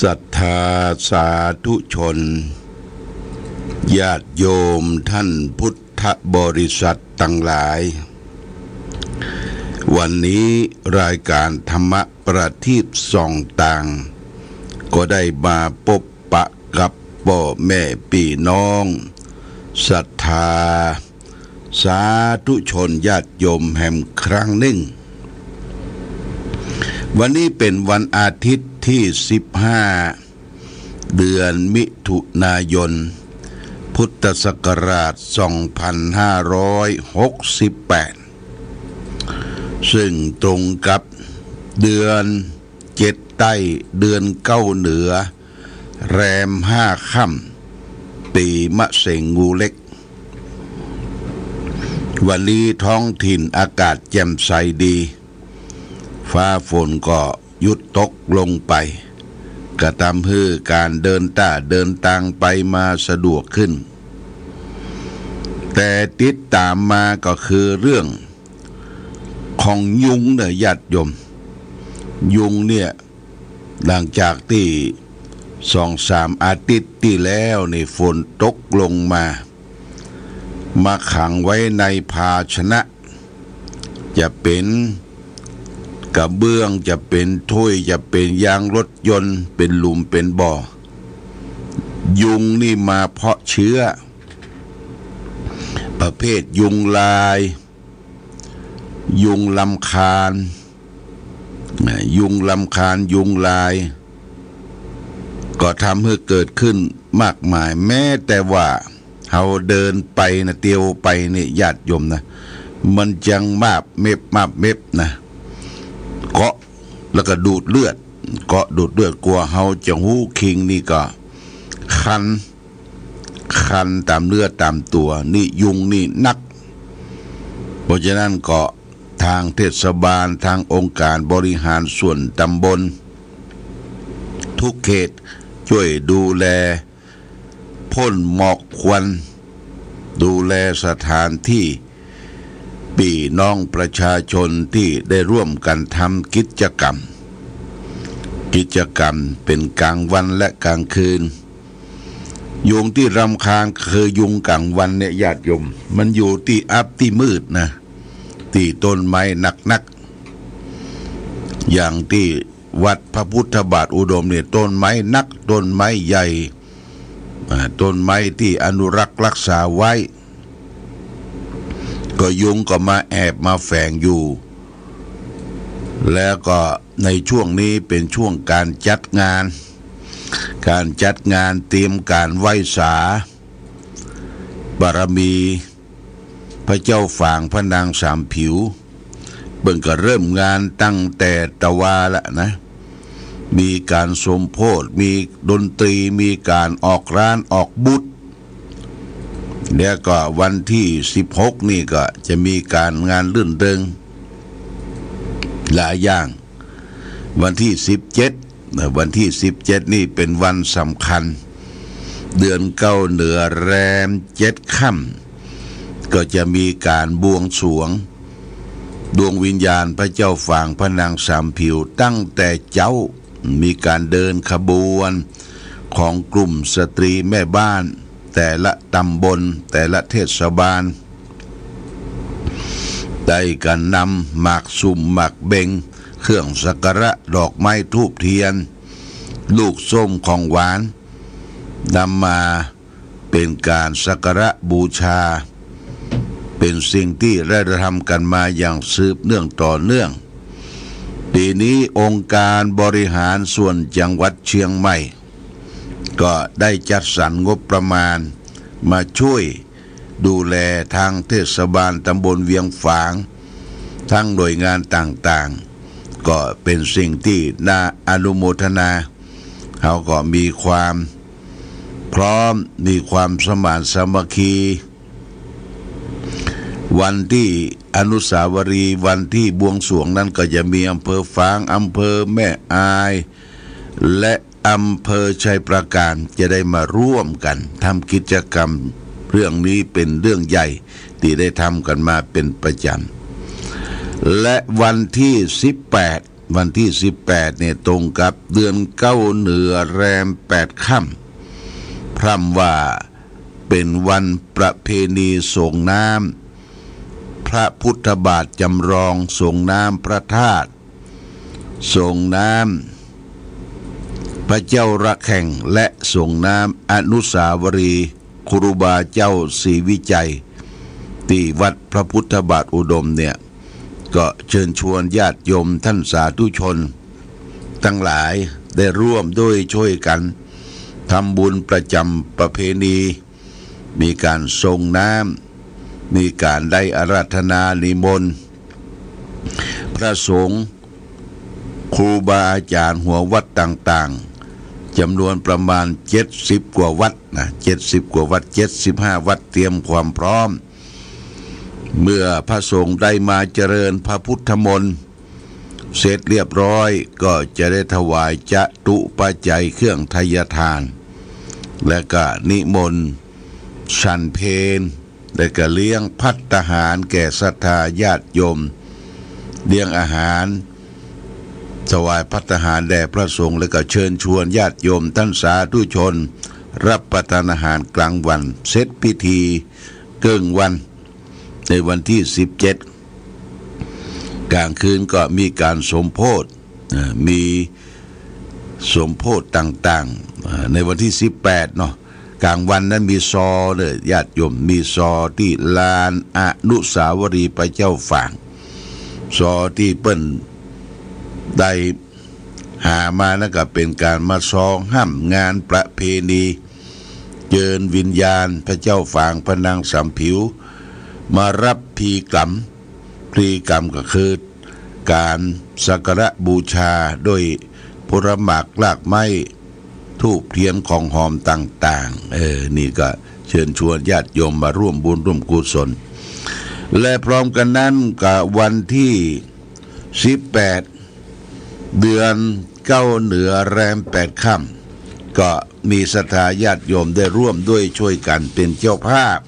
ศรัทธาสาธุชนญาติโยมท่านพุทธบริษัททั้งหลายวันนี้รายการธรรมประทีปส่องต่างก็ได้มาพบปะกับพ่อแม่พี่น้องศรัทธาสาธุชนญาติโยมแห่งครั้งหนึ่งวันนี้เป็นวันอาทิตย์ที่15เดือนมิถุนายนพุทธศักราช2568ซึ่งตรงกับเดือน7ใต้เดือน9เหนือแรม5ค่ำปีมะเส็งงูเล็กวันนี้ท้องถิ่นอากาศแจ่มใสดีฟ้าฝนก็หยุดตกลงไปกระทำให้การเดินทางไปมาสะดวกขึ้นแต่ติดตามมาก็คือเรื่องของยุงเนี่ยญาติโยมยุงเนี่ยหลังจากที่2-3 อาทิตย์ที่แล้วนี่ฝนตกลงมาขังไว้ในภาชนะจะเป็นกระเบื้องจะเป็นถ้วยจะเป็นยางรถยนต์เป็นหลุมเป็นบ่อยุงนี่มาเพาะเชื้อประเภทยุงลายยุงลำคาญยุงลายก็ทำให้เกิดขึ้นมากมายแม้แต่ว่าเราเดินไปนะเตียวไปนี่ญาติโยมนะมันจังมาบเม็บนะเกาะแล้วก็ดูดเลือดกลัวเฮาจะหูคิงนี่ก็คันตามเลือดตามตัวนี่ยุงนี่นักเพราะฉะนั้นก็ทางเทศบาลทางองค์การบริหารส่วนตำบลทุกเขตช่วยดูแลพ่นหมอกควันดูแลสถานที่พี่น้องประชาชนที่ได้ร่วมกันทำกิจกรรมเป็นกลางวันและกลางคืนยุงที่รำคาญคือยุงกลางวันเนี่ยญาติโยมมันอยู่ที่อับที่มืดนะที่ต้นไม้หนักอย่างที่วัดพระพุทธบาทอุดมเนี่ยต้นไม้นักต้นไม้ใหญ่ต้นไม้ที่อนุรักษ์รักษาไว้ก็ยุงก็มาแอบมาแฝงอยู่แล้วก็ในช่วงนี้เป็นช่วงการจัดงานเตรียมการไหว้สาบารมีพระเจ้าฝางพระนางสามผิวเบิ่งก็เริ่มงานตั้งแต่ตะวาละนะมีการสมโภชมีดนตรีมีการออกร้านออกบุตรแล้วก็วันที่16นี่ก็จะมีการงานรื่นเริงหลายอย่างวันที่17นี่เป็นวันสำคัญเดือน9เหนือแรม7ค่ำก็จะมีการบวงสรวงดวงวิญญาณพระเจ้าฝางพระนางสามผิวตั้งแต่เจ้ามีการเดินขบวนของกลุ่มสตรีแม่บ้านแต่ละตำบลแต่ละเทศบาลได้กันนำหมากสุ่มหมากเบงเครื่องสักการะดอกไม้ธูปเทียนลูกส้มของหวานนำมาเป็นการสักการะบูชาเป็นสิ่งที่ได้ทำกันมาอย่างสืบเนื่องต่อเนื่องปีนี้องค์การบริหารส่วนจังหวัดเชียงใหม่ก็ได้จัดสรรงบประมาณมาช่วยดูแลทางเทศบาลตำบลเวียงฝางทั้งหน่วยงานต่างๆก็เป็นสิ่งที่น่าอนุโมทนาเขาก็มีความพร้อมมีความสมานสามัคคีวันที่อนุสาวรีย์วันที่บวงสรวงนั้นก็จะมีอำเภอฝางอำเภอแม่อายและอำเภอชัยปราการจะได้มาร่วมกันทำกิจกรรมเรื่องนี้เป็นเรื่องใหญ่ที่ได้ทำกันมาเป็นประจำและวันที่18 วันที่18เนี่ยตรงกับเดือนเก้าเหนือแรม8ค่ำพร่ำว่าเป็นวันประเพณีส่งน้ำพระพุทธบาทจำลองส่งน้ำพระธาตุส่งน้ำพระเจ้าระแข่งและส่งน้ำอนุสาวรีย์ครูบาเจ้าศรีวิจัยที่วัดพระพุทธบาทอุดมเนี่ยก็เชิญชวนญาติโยมท่านสาธุชนทั้งหลายได้ร่วมด้วยช่วยกันทำบุญประจำประเพณีมีการส่งน้ำมีการได้อาราธนานิมนต์พระสงฆ์ครูบาอาจารย์หัววัดต่างๆจำนวนประมาณ70กว่าวัดนะ70กว่าวัด75วัดเตรียมความพร้อมเมื่อพระสงฆ์ได้มาเจริญพระพุทธมนต์เสร็จเรียบร้อยก็จะได้ถวายจตุปัจจัยเครื่องทายทานและก็นิมนต์ฉันเพลและก็เลี้ยงภัตตาหารแก่ศรัทธาญาติโยมเลี้ยงอาหารถวายภัตตาหารแด่พระสงฆ์และก็เชิญชวนญาติโยมท่านสาธุชนรับประทานอาหารกลางวันเสร็จพิธีเกิ้งวันในวันที่17กลางคืนก็มีการสมโภชมีสมโภชต่างๆในวันที่18เนาะกลางวันนั้นมีซอเลยญาติโยมมีซอที่ลานอนุสาวรีย์พระเจ้าฝางซอที่เปิ้นได้หามานั่นก็เป็นการมาซองห้ำงานประเพณีเชิญวิญญาณพระเจ้าฝางพระนางสำผิวมารับพีกรรมก็คือการสักการะบูชาโดยผลหมากรากไม้ธูปเทียนของหอมต่างๆนี่ก็เชิญชวนญาติโยมมาร่วมบุญร่วมกุศลและพร้อมกันนั้นกับวันที่18เดือนเก้าเหนือแรม8ค่ำก็มีศรัทธาญาติโยมได้ร่วมด้วยช่วยกันเป็นเจ้าภาพ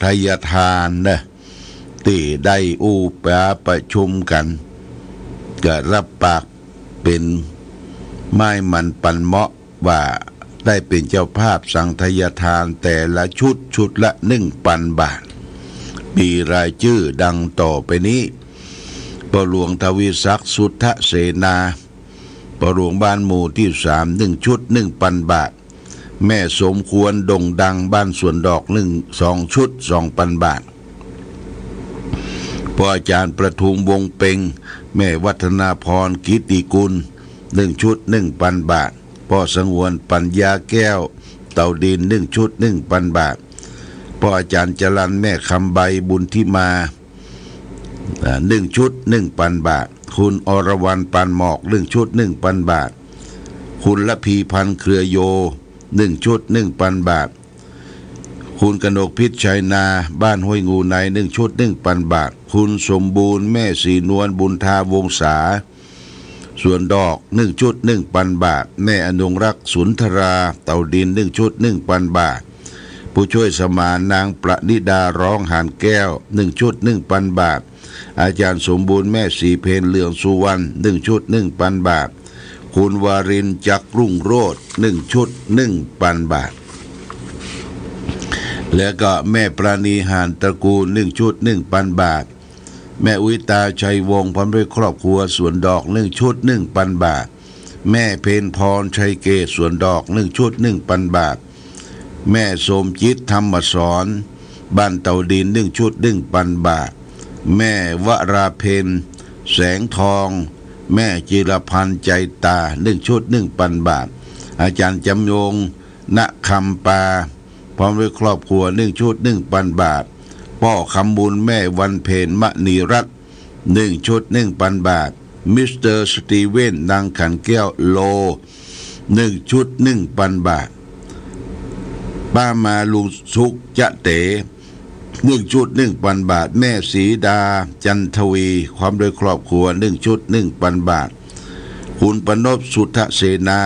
ทายทานนะที่ได้อุปประชุมกันก็รับปากเป็นไม้มันปันเหมาะว่าได้เป็นเจ้าภาพสั่งทายทานแต่ละชุดละ1,000 บาทมีรายชื่อดังต่อไปนี้ปหลวงทวีศักดิ์สุทธเสนาปหลวงบ้านหมู่ที่3 1 ชุด 1,000 บาทแม่สมควรดงดังบ้านสวนดอก2 ชุด 2,000 บาทพ่ออาจารย์ประทุมวงเพ็งแม่วัฒนาพรกิติกุล1 ชุด 1,000 บาทพ่อสงวนปัญญาแก้วเต่าดิน1 ชุด 1,000 บาทพ่ออาจารย์จรัญแม่คำใบบุญที่มา1 ชุด 1,000 บาทคุณอรวรรณปานหมอก1 ชุด 1,000 บาทคุณละพีพันธ์เครือโย1 ชุด 1,000 บาทคุณกนกพิษชัยนาบ้านห้วยงูใน1 ชุด 1,000 บาทคุณสมบูรณ์แม่สีนวลบุญทาวงศาส่วนดอก1 ชุด 1,000 บาทแม่อนงรักษ์สุนทราเต่าดิน1 ชุด 1,000 บาทผู้ช่วยสมานนางประนิดาร้องหานแก้ว1 ชุด 1,000 บาทอาจารย์สมบูรณ์แม่สีเพนเหลืองสุวรรณ1 ชุด 1,000 บาทคุณวารินจักรุ่งโรจน์1 ชุด 1,000 บาทแล้วก็แม่ปราณีหานตระกูล1 ชุด 1,000 บาทแม่อุยตาชัยวงศ์พร้อมด้วยครอบครัวสวนดอก1 ชุด 1,000 บาทแม่เพนพรชัยเกศสวนดอก1 ชุด 1,000 บาทแม่สมจิตธรรมสอนบ้านเต่าดิน1 ชุด 1,000 บาทแม่วราเพนแสงทองแม่จิรพันธ์ใจตา1 ชุด 1,000 บาทอาจารย์จำยงณคำปาพร้อมด้วยครอบครัว1 ชุด 1,000 บาทพ่อคำบุญแม่วันเพ็ญมณีรัตน์1 ชุด 1,000 บาทมิสเตอร์สตีเวนนางขันแก้วโล1 ชุด 1,000 บาทป้ามาลุงสุกจะเต๋1 ชุด 1,000 บาทแม่สีดาจันทวีความโดยครอบครัว1 ชุด 1,000 บาทคุณปนพสุทธเสนา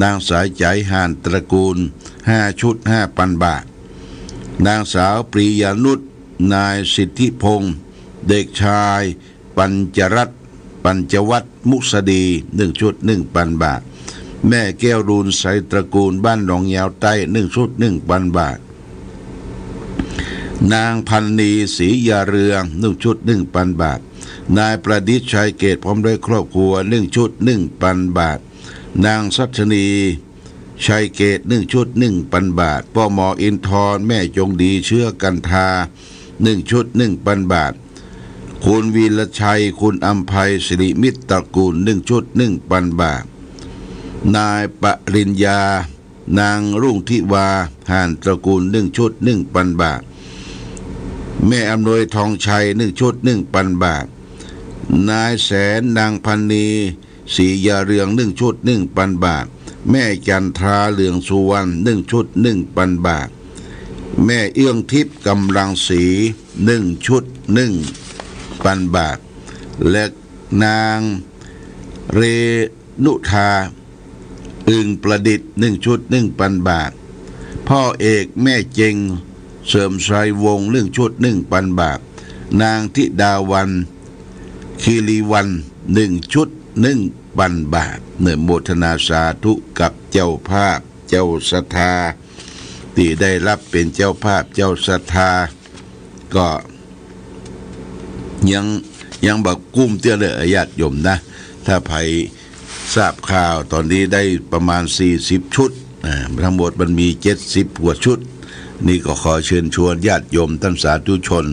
นางสายใจหานตระกูล5 ชุด 5,000 บาทนางสาวปรียานุชนายสิทธิพงศ์เด็กชาย ปัญจรัตน์ปัญจวัตรมุสดี1 ชุด 1,000 บาทแม่แก้วรูนไสตระกูลบ้านหนองยาวใต้1 ชุด 1,000 บาทนางพันนีศรียาเรือง1 ชุด 1,000 บาทนายประดิษฐ์ชัยเกตพร้อมด้วยครอบครัว1 ชุด 1,000 บาทนางสัชนีชัยเกต1 ชุด 1,000 บาทพ่อหมออินทร์แม่จงดีเชื้อกันทา1 ชุด 1,000 บาทคุณวีรชัยคุณอัมภัยสิริมิตรตระกูล1 ชุด 1,000 บาทนายปริญญานางรุ่งทิวาห่านตระกูล1 ชุด 1,000 บาทแม่อำนวยทองชัย1 ชุด 1,000 บาทนายแสนนางพันนีศรียาเรือง1 ชุด 1,000 บาทแม่จันทราเหลืองสุวรรณ1 ชุด 1,000 บาทแม่เอื้องทิพย์กำลังศรี1 ชุด 1,000 บาทและนางเรนุธาอึ่งประดิษฐ์1 ชุด 1,000 บาทพ่อเอกแม่เจงเสริมไสยวงศ์1 ชุด 1,000 บาทนางธิดาวันคีรีวัน1 ชุด 1,000 บาทเนื่อโมทนาสาธุกับเจ้าภาพเจ้าศรัทธาที่ได้รับเป็นเจ้าภาพเจ้าศรัทธาก็ยังบักกุ้มเตี้ยเลยญาติโยมนะถ้าใครทราบข่าวตอนนี้ได้ประมาณ40 ชุดทั้งหมดมันมี70 กว่าชุดนี่ก็ขอเชิญชวนญาติโยมท่านสาธุชน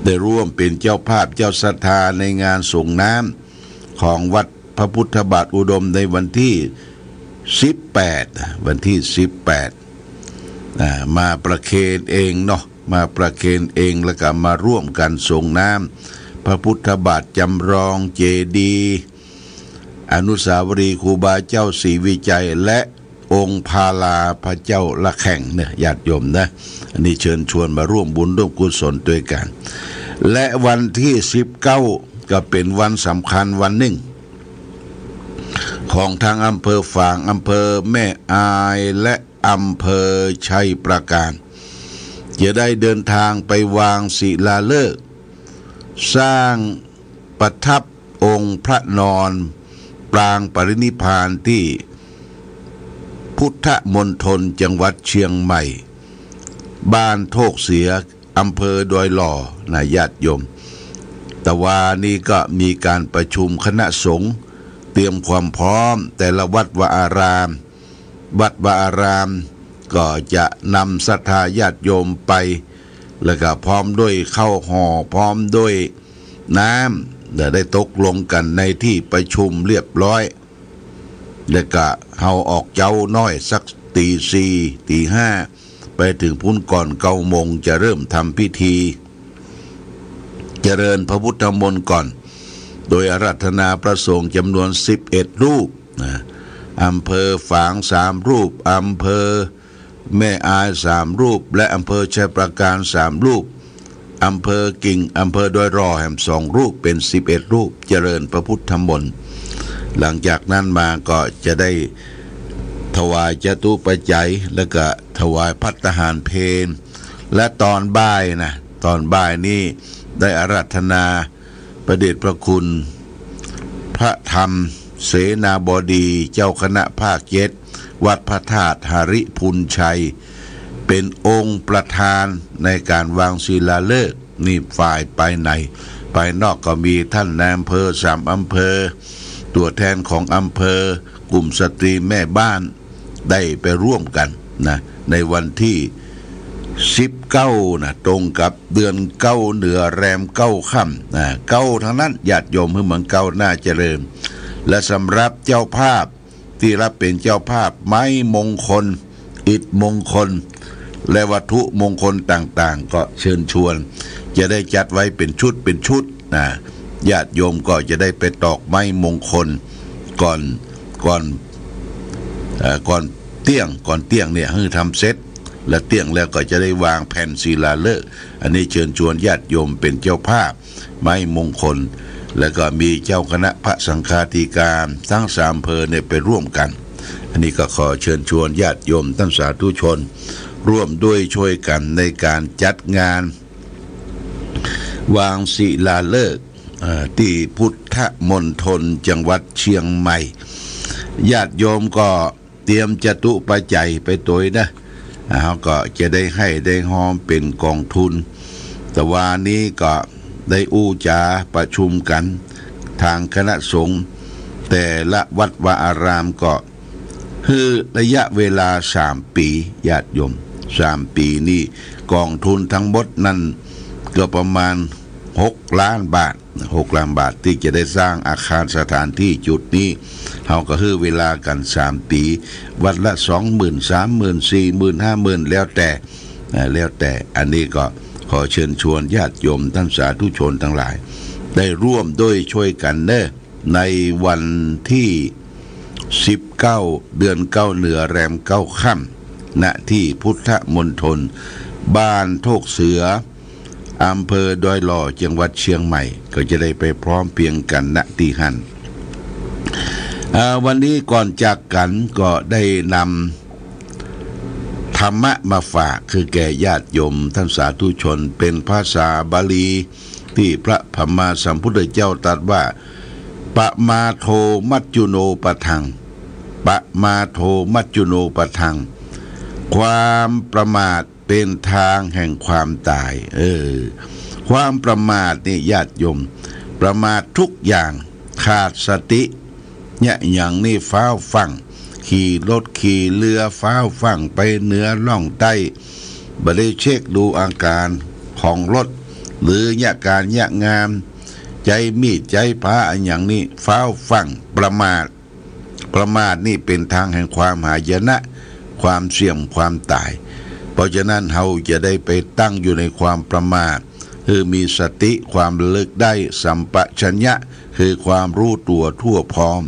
ได้ร่วมเป็นเจ้าภาพเจ้าศรัทธาในงานส่งน้ำของวัดพระพุทธบาทอุดมในวันที่18มาประเคนเองเนาะมาประเคนเองแล้วก็มาร่วมกันส่งน้ำพระพุทธบาทจำลองเจดีย์อนุสาวรีย์ครูบาเจ้าศรีวิจัยและองค์พาลาพระเจ้าละแข่งเนี่ยญาติโยมนะอันนี้เชิญชวนมาร่วมบุญร่วมกุศลด้วยกันและวันที่19ก็เป็นวันสำคัญวันหนึ่งของทางอำเภอฝางอำเภอแม่อายและอำเภอชัยปราการจะได้เดินทางไปวางศิลาฤกษ์สร้างประทับองค์พระนอนปรางปรินิพพานที่พุทธมณฑลจังหวัดเชียงใหม่บ้านโทกเสียอำเภอดอยหล่อนะญาติโยมแต่ว่านี่ก็มีการประชุมคณะสงฆ์เตรียมความพร้อมแต่ละวัดวาอารามก็จะนำศรัทธาญาติโยมไปแล้วก็พร้อมด้วยข้าวห่อพร้อมด้วยน้ำได้ตกลงกันในที่ประชุมเรียบร้อยแล้วก็เฮาออกเจ้าน้อยสักตี4ตี5ไปถึงพุ่นก่อน9 โมงจะเริ่มทำพิธีเจริญพระพุทธมนต์ก่อนโดยอาราธนาพระสงฆ์จำนวน11 รูปอำเภอฝาง3 รูปอำเภอแม่อาย3 รูปและอำเภอชัยปราการ3 รูปอำเภอกิ่งอำเภอดอยรอแห่ม2 รูปเป็น11 รูปเจริญพระพุทธมนต์หลังจากนั้นมาก็จะได้ถวายจตุปัจจัยแล้วก็ถวายภัตตาหารเพลและตอนบ่ายนี้ได้อาราธนาพระเดชพระคุณพระธรรมเสนาบดีเจ้าคณะภาค7วัดพระธาตุหริพุนชัยเป็นองค์ประธานในการวางศิลาฤกษ์นี่ฝ่ายภายในภายนอกก็มีท่านนายอำเภอ3 อำเภอตัวแทนของอำเภอกลุ่มสตรีแม่บ้านได้ไปร่วมกันนะในวันที่19นะตรงกับเดือน9เหนือแรม9 ค่ำเก้าทั้งนั้นญาติโยมเพื่อเหมือนเก้าหน้าเจริญและสำหรับเจ้าภาพที่รับเป็นเจ้าภาพไม้มงคลอิฐมงคลและวัตถุมงคลต่างๆก็เชิญชวนจะได้จัดไว้เป็นชุดนะญาติโยมก็จะได้ไปตอกไม้มงคลก่อนเตี้ยงเนี่ยให้ทำเสร็จและเตี้ยงแล้วก็จะได้วางแผ่นศิลาฤกษ์อันนี้เชิญชวนญาติโยมเป็นเจ้าภาพไม้มงคลแล้วก็มีเจ้าคณะพระสังฆาธิการทั้ง3 อำเภอเนี่ยไปร่วมกันอันนี้ก็ขอเชิญชวนญาติโยมท่านสาธุชนร่วมด้วยช่วยกันในการจัดงานวางศิลาฤกษ์ ที่พุทธมณฑลจังหวัดเชียงใหม่ญาติโยมก็เตรียมจตุปัจจัยไปตัวนะเขาก็จะได้ให้ได้หอมเป็นกองทุนแต่ว่านี้ก็ได้อู้จาประชุมกันทางคณะสงฆ์แต่ละวัดวาอารามก็คือระยะเวลา3 ปีญาติโยม3 ปีนี่กองทุนทั้งหมดนั้นก็ประมาณ6 ล้านบาท6 ล้านบาทที่จะได้สร้างอาคารสถานที่จุดนี้เขาก็คือเวลากัน3 ปีวัดละ 20,000 30,000 40,000 50,000แล้วแต่อันนี้ก็ขอเชิญชวนญาติโยมท่านสาธุชนทั้งหลายได้ร่วมด้วยช่วยกันเนอะในวันที่19 เดือน 9เหนือแรม 9 ค่ำณที่พุทธมณฑลบ้านโทกเสืออำเภอดอยหล่อจังหวัดเชียงใหม่ก็จะได้ไปพร้อมเพียงกันณที่หันวันนี้ก่อนจากกันก็ได้นำธรรมะมาฝากคือแก่ญาติโยมท่านสาธุชนเป็นภาษาบาลีที่พระสัมมาสัมพุทธเจ้าตรัสว่าปะมาโทมัจจุโนปะทังปะมาโทมัจจุโนปะทังความประมาทเป็นทางแห่งความตายความประมาทนี่ญาติโยมประมาททุกอย่างขาดสติเนี่ยอย่างนี้ฟ้าวฟังขี่รถขี่เรือฟ้าวฟังไปเหนือล่องใต้บ่ได้เช็คดูอาการของรถหรือเนี่ยการเนี่ยงามใจมีดใจพระอย่างนี้ฟ้าวฟังประมาทนี่เป็นทางแห่งความหายนะความเสี่ยงความตายเพราะฉะนั้นเราจะได้ไปตั้งอยู่ในความประมาทคือมีสติความระลึกได้สัมปชัญญะคือความรู้ตัวทั่วพร้อม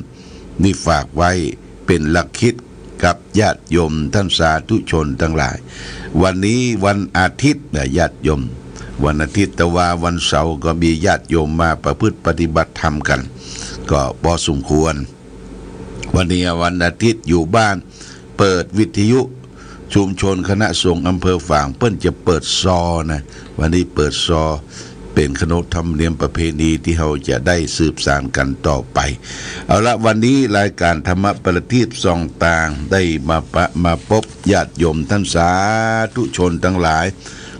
นี่ฝากไว้เป็นหลักคิดกับญาติโยมท่านสาธุชนทั้งหลายวันนี้วันอาทิตย์นะญาติโยมวันอาทิตย์แต่ว่าวันเสาร์ก็มีญาติโยมมาประพฤติปฏิบัติธรรมกันก็พอสมควรวันนี้วันอาทิตย์อยู่บ้านเปิดวิทยุชุมชนคณะสงฆ์อำเภอฝางเปิ้นจะเปิดซอนะวันนี้เปิดซอเป็นขนบธรรมเนียมประเพณีที่เราจะได้สืบสานกันต่อไปเอาละวันนี้รายการธรรมประทีปส่องต่างได้มาพบญาติโยมท่านสาธุชนทั้งหลาย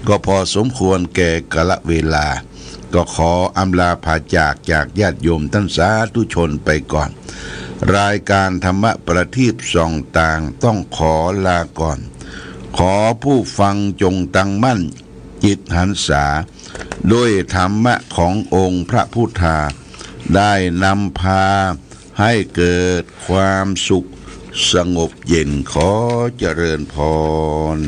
ก็พอสมควรแก่กาลเวลาก็ขออำลาพาจากญาติโยมท่านสาธุชนไปก่อนรายการธรรมประทีปส่องต่างต้องขอลาก่อนขอผู้ฟังจงตั้งมั่นจิตหันษาด้วยธรรมะขององค์พระพุทธาได้นำพาให้เกิดความสุขสงบเย็นขอเจริญพร